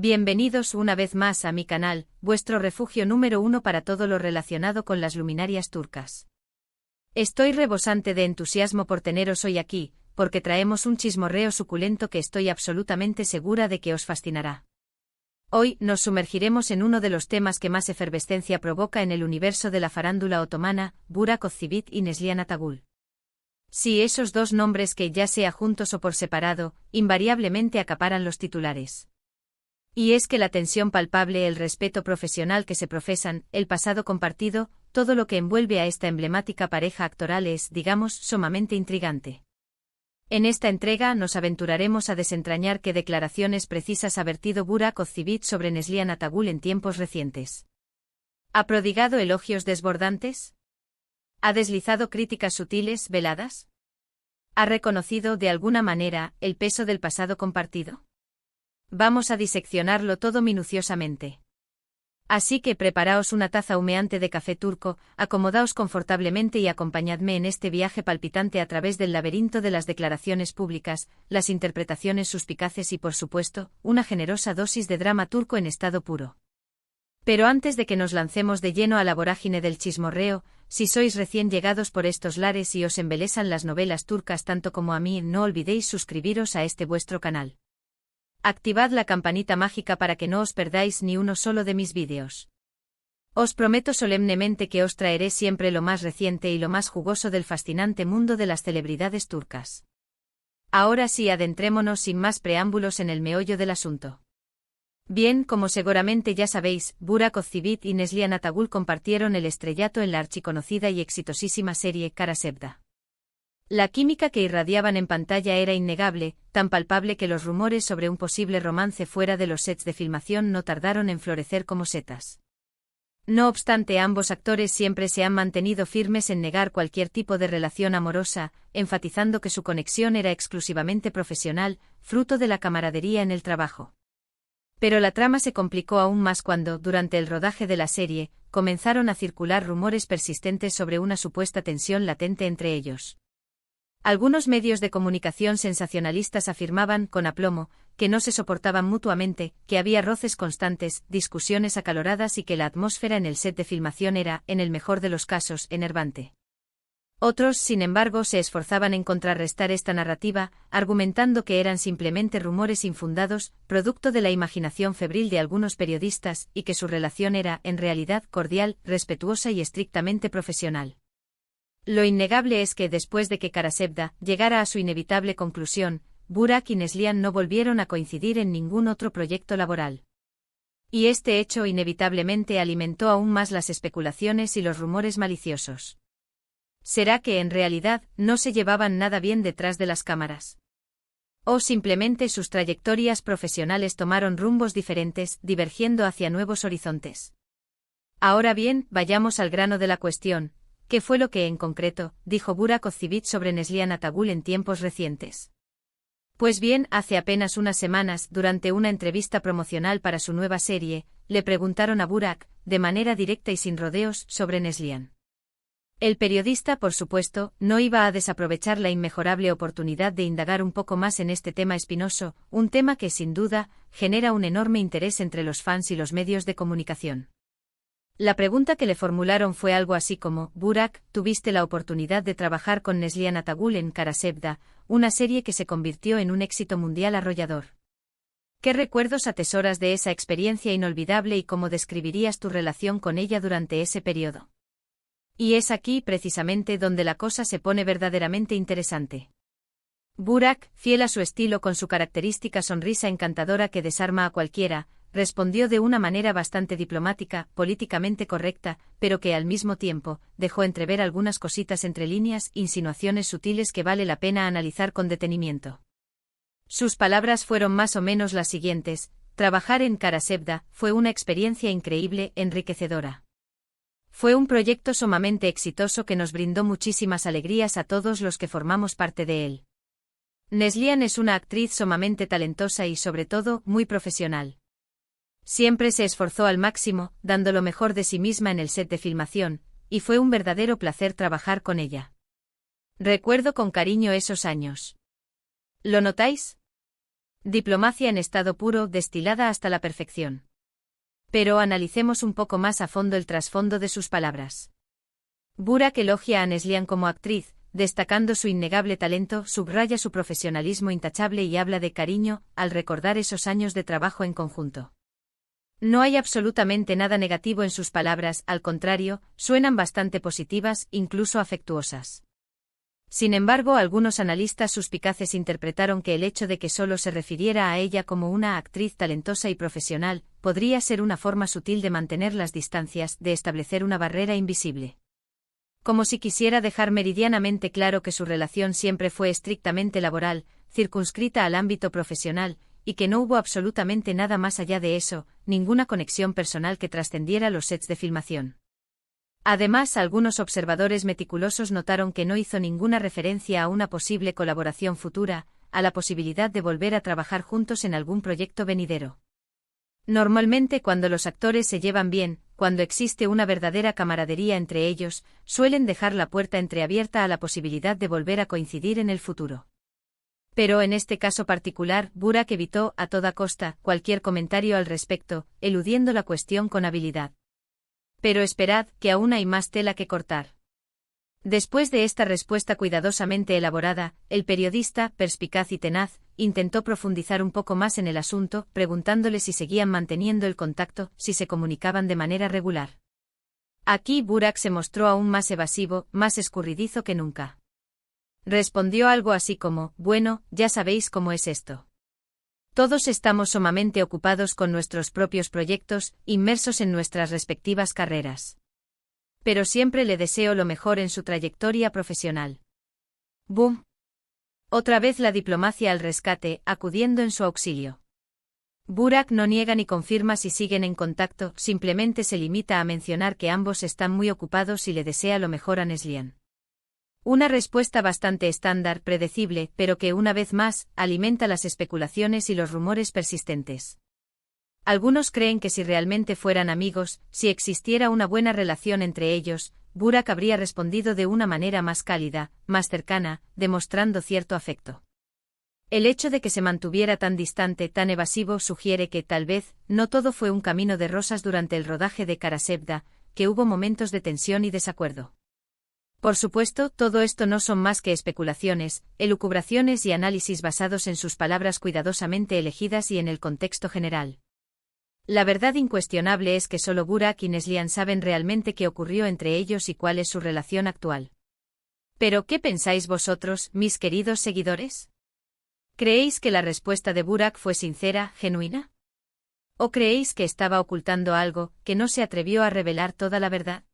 Bienvenidos una vez más a mi canal, vuestro refugio número 1 para todo lo relacionado con las luminarias turcas. Estoy rebosante de entusiasmo por teneros hoy aquí, porque traemos un chismorreo suculento que estoy absolutamente segura de que os fascinará. Hoy nos sumergiremos en uno de los temas que más efervescencia provoca en el universo de la farándula otomana, Burak Ozçivit y Neslihan Atagül. Sí, esos dos nombres que, ya sea juntos o por separado, invariablemente acaparan los titulares. Y es que la tensión palpable, el respeto profesional que se profesan, el pasado compartido, todo lo que envuelve a esta emblemática pareja actoral es, digamos, sumamente intrigante. En esta entrega nos aventuraremos a desentrañar qué declaraciones precisas ha vertido Burak Ozçivit sobre Neslihan Atagül en tiempos recientes. ¿Ha prodigado elogios desbordantes? ¿Ha deslizado críticas sutiles, veladas? ¿Ha reconocido, de alguna manera, el peso del pasado compartido? Vamos a diseccionarlo todo minuciosamente. Así que preparaos una taza humeante de café turco, acomodaos confortablemente y acompañadme en este viaje palpitante a través del laberinto de las declaraciones públicas, las interpretaciones suspicaces y, por supuesto, una generosa dosis de drama turco en estado puro. Pero antes de que nos lancemos de lleno a la vorágine del chismorreo, si sois recién llegados por estos lares y os embelesan las novelas turcas tanto como a mí, no olvidéis suscribiros a este vuestro canal. Activad la campanita mágica para que no os perdáis ni uno solo de mis vídeos. Os prometo solemnemente que os traeré siempre lo más reciente y lo más jugoso del fascinante mundo de las celebridades turcas. Ahora sí, adentrémonos sin más preámbulos en el meollo del asunto. Bien, como seguramente ya sabéis, Burak Ozçivit y Neslihan Atagül compartieron el estrellato en la archiconocida y exitosísima serie Kara Sevda. La química que irradiaban en pantalla era innegable, tan palpable que los rumores sobre un posible romance fuera de los sets de filmación no tardaron en florecer como setas. No obstante, ambos actores siempre se han mantenido firmes en negar cualquier tipo de relación amorosa, enfatizando que su conexión era exclusivamente profesional, fruto de la camaradería en el trabajo. Pero la trama se complicó aún más cuando, durante el rodaje de la serie, comenzaron a circular rumores persistentes sobre una supuesta tensión latente entre ellos. Algunos medios de comunicación sensacionalistas afirmaban, con aplomo, que no se soportaban mutuamente, que había roces constantes, discusiones acaloradas y que la atmósfera en el set de filmación era, en el mejor de los casos, enervante. Otros, sin embargo, se esforzaban en contrarrestar esta narrativa, argumentando que eran simplemente rumores infundados, producto de la imaginación febril de algunos periodistas, y que su relación era, en realidad, cordial, respetuosa y estrictamente profesional. Lo innegable es que después de que Kara Sevda llegara a su inevitable conclusión, Burak y Neslihan no volvieron a coincidir en ningún otro proyecto laboral. Y este hecho inevitablemente alimentó aún más las especulaciones y los rumores maliciosos. ¿Será que en realidad no se llevaban nada bien detrás de las cámaras? ¿O simplemente sus trayectorias profesionales tomaron rumbos diferentes, divergiendo hacia nuevos horizontes? Ahora bien, vayamos al grano de la cuestión. ¿Qué fue lo que, en concreto, dijo Burak Ozçivit sobre Neslihan Atagül en tiempos recientes? Pues bien, hace apenas unas semanas, durante una entrevista promocional para su nueva serie, le preguntaron a Burak, de manera directa y sin rodeos, sobre Neslihan. El periodista, por supuesto, no iba a desaprovechar la inmejorable oportunidad de indagar un poco más en este tema espinoso, un tema que, sin duda, genera un enorme interés entre los fans y los medios de comunicación. La pregunta que le formularon fue algo así como: Burak, tuviste la oportunidad de trabajar con Neslihan Atagül en Kara Sevda, una serie que se convirtió en un éxito mundial arrollador. ¿Qué recuerdos atesoras de esa experiencia inolvidable y cómo describirías tu relación con ella durante ese periodo? Y es aquí, precisamente, donde la cosa se pone verdaderamente interesante. Burak, fiel a su estilo con su característica sonrisa encantadora que desarma a cualquiera, respondió de una manera bastante diplomática, políticamente correcta, pero que al mismo tiempo dejó entrever algunas cositas entre líneas, insinuaciones sutiles que vale la pena analizar con detenimiento. Sus palabras fueron más o menos las siguientes: trabajar en Kara Sevda fue una experiencia increíble, enriquecedora. Fue un proyecto sumamente exitoso que nos brindó muchísimas alegrías a todos los que formamos parte de él. Neslihan es una actriz sumamente talentosa y, sobre todo, muy profesional. Siempre se esforzó al máximo, dando lo mejor de sí misma en el set de filmación, y fue un verdadero placer trabajar con ella. Recuerdo con cariño esos años. ¿Lo notáis? Diplomacia en estado puro, destilada hasta la perfección. Pero analicemos un poco más a fondo el trasfondo de sus palabras. Burak elogia a Neslihan como actriz, destacando su innegable talento, subraya su profesionalismo intachable y habla de cariño al recordar esos años de trabajo en conjunto. No hay absolutamente nada negativo en sus palabras, al contrario, suenan bastante positivas, incluso afectuosas. Sin embargo, algunos analistas suspicaces interpretaron que el hecho de que solo se refiriera a ella como una actriz talentosa y profesional, podría ser una forma sutil de mantener las distancias, de establecer una barrera invisible. Como si quisiera dejar meridianamente claro que su relación siempre fue estrictamente laboral, circunscrita al ámbito profesional, y que no hubo absolutamente nada más allá de eso, ninguna conexión personal que trascendiera los sets de filmación. Además, algunos observadores meticulosos notaron que no hizo ninguna referencia a una posible colaboración futura, a la posibilidad de volver a trabajar juntos en algún proyecto venidero. Normalmente cuando los actores se llevan bien, cuando existe una verdadera camaradería entre ellos, suelen dejar la puerta entreabierta a la posibilidad de volver a coincidir en el futuro. Pero en este caso particular, Burak evitó, a toda costa, cualquier comentario al respecto, eludiendo la cuestión con habilidad. Pero esperad, que aún hay más tela que cortar. Después de esta respuesta cuidadosamente elaborada, el periodista, perspicaz y tenaz, intentó profundizar un poco más en el asunto, preguntándole si seguían manteniendo el contacto, si se comunicaban de manera regular. Aquí Burak se mostró aún más evasivo, más escurridizo que nunca. Respondió algo así como, bueno, ya sabéis cómo es esto. Todos estamos sumamente ocupados con nuestros propios proyectos, inmersos en nuestras respectivas carreras. Pero siempre le deseo lo mejor en su trayectoria profesional. ¡Bum! Otra vez la diplomacia al rescate, acudiendo en su auxilio. Burak no niega ni confirma si siguen en contacto, simplemente se limita a mencionar que ambos están muy ocupados y le desea lo mejor a Neslihan. Una respuesta bastante estándar, predecible, pero que una vez más, alimenta las especulaciones y los rumores persistentes. Algunos creen que si realmente fueran amigos, si existiera una buena relación entre ellos, Burak habría respondido de una manera más cálida, más cercana, demostrando cierto afecto. El hecho de que se mantuviera tan distante, tan evasivo, sugiere que, tal vez, no todo fue un camino de rosas durante el rodaje de Karasevda, que hubo momentos de tensión y desacuerdo. Por supuesto, todo esto no son más que especulaciones, elucubraciones y análisis basados en sus palabras cuidadosamente elegidas y en el contexto general. La verdad incuestionable es que solo Burak y Neslihan saben realmente qué ocurrió entre ellos y cuál es su relación actual. ¿Pero qué pensáis vosotros, mis queridos seguidores? ¿Creéis que la respuesta de Burak fue sincera, genuina? ¿O creéis que estaba ocultando algo, que no se atrevió a revelar toda la verdad?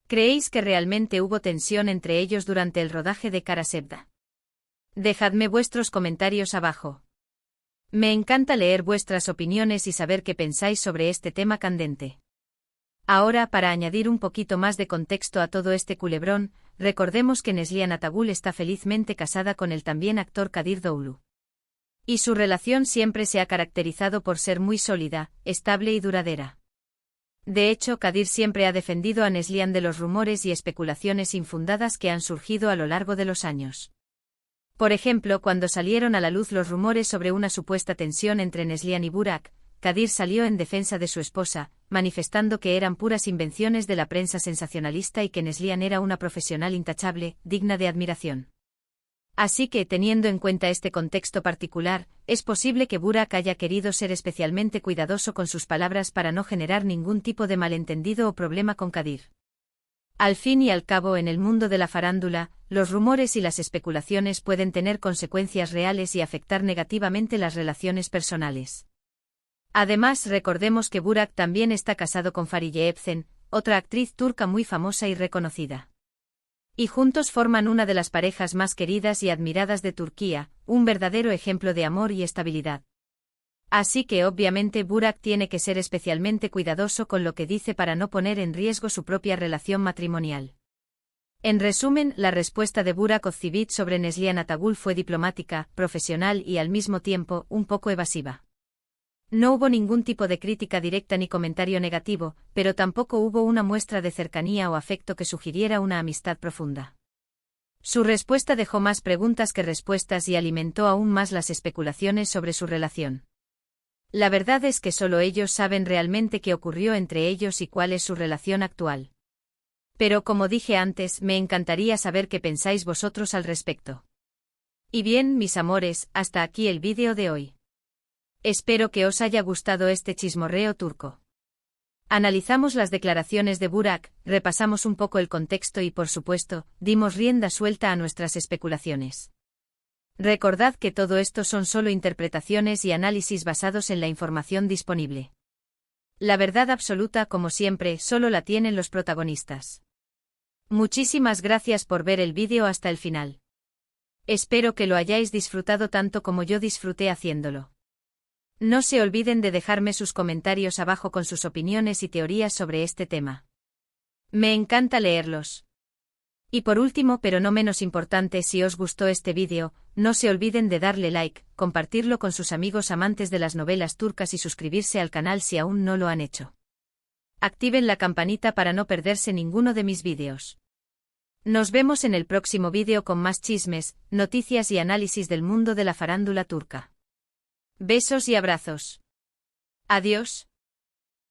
¿Creéis que realmente hubo tensión entre ellos durante el rodaje de Karasevda? Dejadme vuestros comentarios abajo. Me encanta leer vuestras opiniones y saber qué pensáis sobre este tema candente. Ahora, para añadir un poquito más de contexto a todo este culebrón, recordemos que Neslihan Atagul está felizmente casada con el también actor Kadir Doğulu. Y su relación siempre se ha caracterizado por ser muy sólida, estable y duradera. De hecho, Kadir siempre ha defendido a Neslihan de los rumores y especulaciones infundadas que han surgido a lo largo de los años. Por ejemplo, cuando salieron a la luz los rumores sobre una supuesta tensión entre Neslihan y Burak, Kadir salió en defensa de su esposa, manifestando que eran puras invenciones de la prensa sensacionalista y que Neslihan era una profesional intachable, digna de admiración. Así que, teniendo en cuenta este contexto particular, es posible que Burak haya querido ser especialmente cuidadoso con sus palabras para no generar ningún tipo de malentendido o problema con Kadir. Al fin y al cabo, en el mundo de la farándula, los rumores y las especulaciones pueden tener consecuencias reales y afectar negativamente las relaciones personales. Además, recordemos que Burak también está casado con Fariye Evcen, otra actriz turca muy famosa y reconocida. Y juntos forman una de las parejas más queridas y admiradas de Turquía, un verdadero ejemplo de amor y estabilidad. Así que obviamente Burak tiene que ser especialmente cuidadoso con lo que dice para no poner en riesgo su propia relación matrimonial. En resumen, la respuesta de Burak Ozcivit sobre Neslihan Atagul fue diplomática, profesional y al mismo tiempo, un poco evasiva. No hubo ningún tipo de crítica directa ni comentario negativo, pero tampoco hubo una muestra de cercanía o afecto que sugiriera una amistad profunda. Su respuesta dejó más preguntas que respuestas y alimentó aún más las especulaciones sobre su relación. La verdad es que solo ellos saben realmente qué ocurrió entre ellos y cuál es su relación actual. Pero como dije antes, me encantaría saber qué pensáis vosotros al respecto. Y bien, mis amores, hasta aquí el vídeo de hoy. Espero que os haya gustado este chismorreo turco. Analizamos las declaraciones de Burak, repasamos un poco el contexto y, por supuesto, dimos rienda suelta a nuestras especulaciones. Recordad que todo esto son solo interpretaciones y análisis basados en la información disponible. La verdad absoluta, como siempre, solo la tienen los protagonistas. Muchísimas gracias por ver el vídeo hasta el final. Espero que lo hayáis disfrutado tanto como yo disfruté haciéndolo. No se olviden de dejarme sus comentarios abajo con sus opiniones y teorías sobre este tema. Me encanta leerlos. Y por último, pero no menos importante, si os gustó este vídeo, no se olviden de darle like, compartirlo con sus amigos amantes de las novelas turcas y suscribirse al canal si aún no lo han hecho. Activen la campanita para no perderse ninguno de mis vídeos. Nos vemos en el próximo vídeo con más chismes, noticias y análisis del mundo de la farándula turca. Besos y abrazos. Adiós.